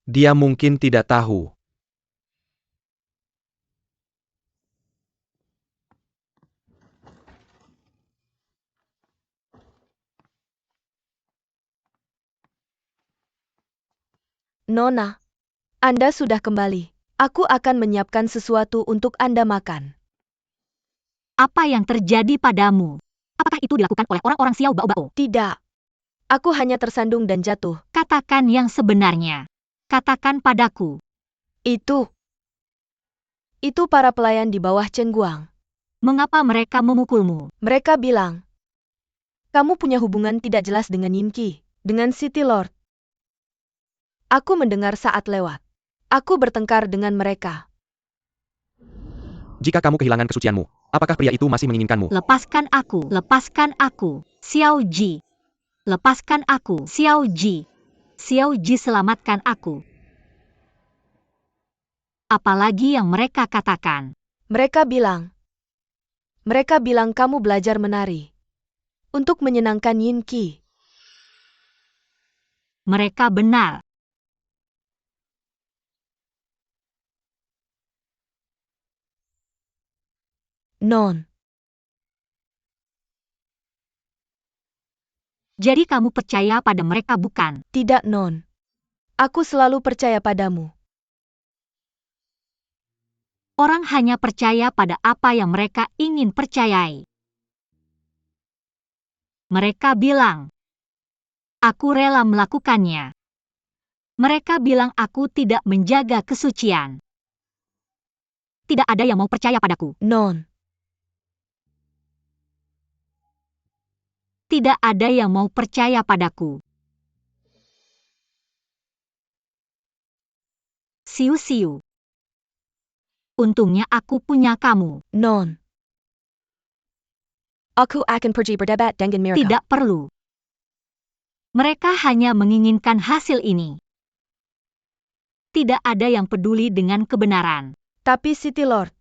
Dia mungkin tidak tahu. Nona, Anda sudah kembali. Aku akan menyiapkan sesuatu untuk Anda makan. Apa yang terjadi padamu? Apakah itu dilakukan oleh orang-orang Xiao Bao Bao? Tidak. Aku hanya tersandung dan jatuh. Katakan yang sebenarnya. Katakan padaku. Itu para pelayan di bawah Chen Guang. Mengapa mereka memukulmu? Mereka bilang, kamu punya hubungan tidak jelas dengan Yin Qi, dengan City Lord. Aku mendengar saat lewat. Aku bertengkar dengan mereka. Jika kamu kehilangan kesucianmu, apakah pria itu masih menginginkanmu? Lepaskan aku. Lepaskan aku. Xiao Ji. Lepaskan aku. Xiao Ji. Xiao Ji, selamatkan aku. Apalagi yang mereka katakan. Mereka bilang kamu belajar menari. Untuk menyenangkan Yin Qi. Mereka benar. Non. Jadi kamu percaya pada mereka, bukan? Tidak, Non. Aku selalu percaya padamu. Orang hanya percaya pada apa yang mereka ingin percayai. Mereka bilang, aku rela melakukannya. Mereka bilang aku tidak menjaga kesucian. Tidak ada yang mau percaya padaku. Non. Tidak ada yang mau percaya padaku. Siu-siu. Untungnya aku punya kamu. Non. Aku akan pergi berdebat dengan mereka. Tidak perlu. Mereka hanya menginginkan hasil ini. Tidak ada yang peduli dengan kebenaran. Tapi City Lord.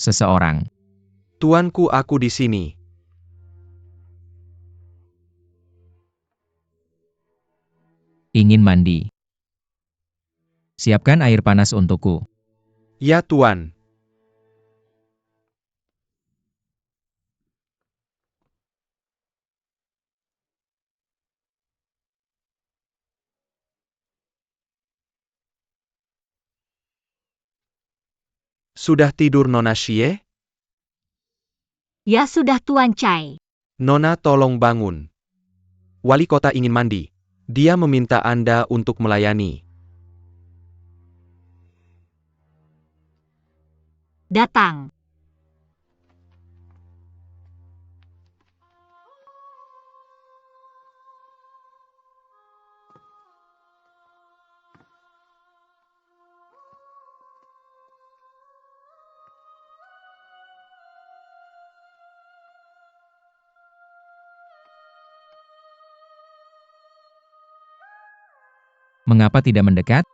Seseorang. Tuanku, aku di sini. Ingin mandi. Siapkan air panas untukku. Ya, Tuan. Sudah tidur Nona Xie? Ya sudah Tuan Chai. Nona, tolong bangun. Wali kota ingin mandi. Dia meminta Anda untuk melayani. Datang. Mengapa tidak mendekat?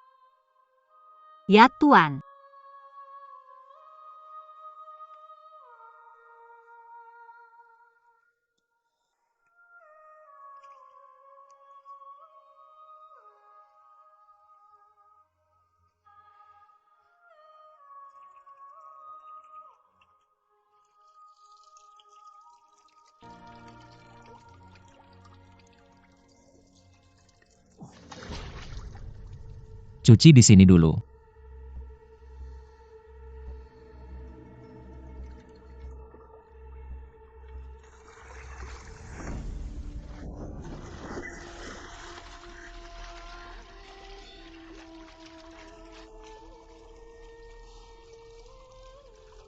Ya Tuan. Cuci di sini dulu.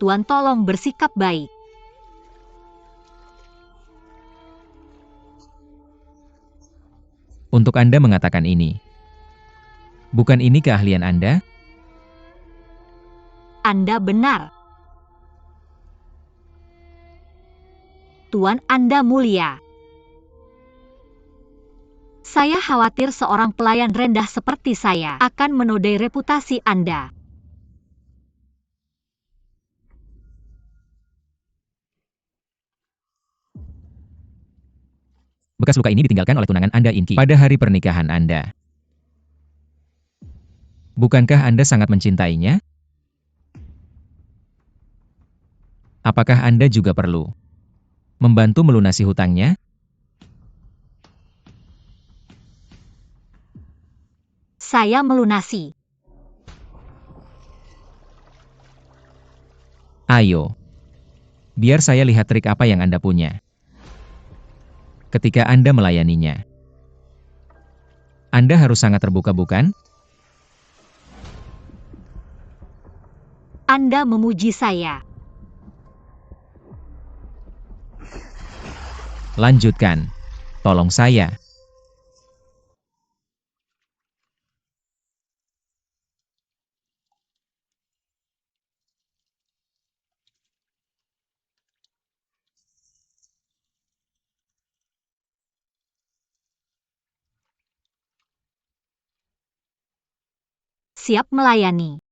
Tuan tolong bersikap baik. Untuk Anda mengatakan ini. Bukan ini keahlian Anda? Anda benar. Tuan, Anda mulia. Saya khawatir seorang pelayan rendah seperti saya akan menodai reputasi Anda. Bekas luka ini ditinggalkan oleh tunangan Anda Inki pada hari pernikahan Anda. Bukankah Anda sangat mencintainya? Apakah Anda juga perlu membantu melunasi hutangnya? Saya melunasi. Ayo. Biar saya lihat trik apa yang Anda punya. Ketika Anda melayaninya. Anda harus sangat terbuka, bukan? Anda memuji saya. Lanjutkan. Tolong saya. Siap melayani.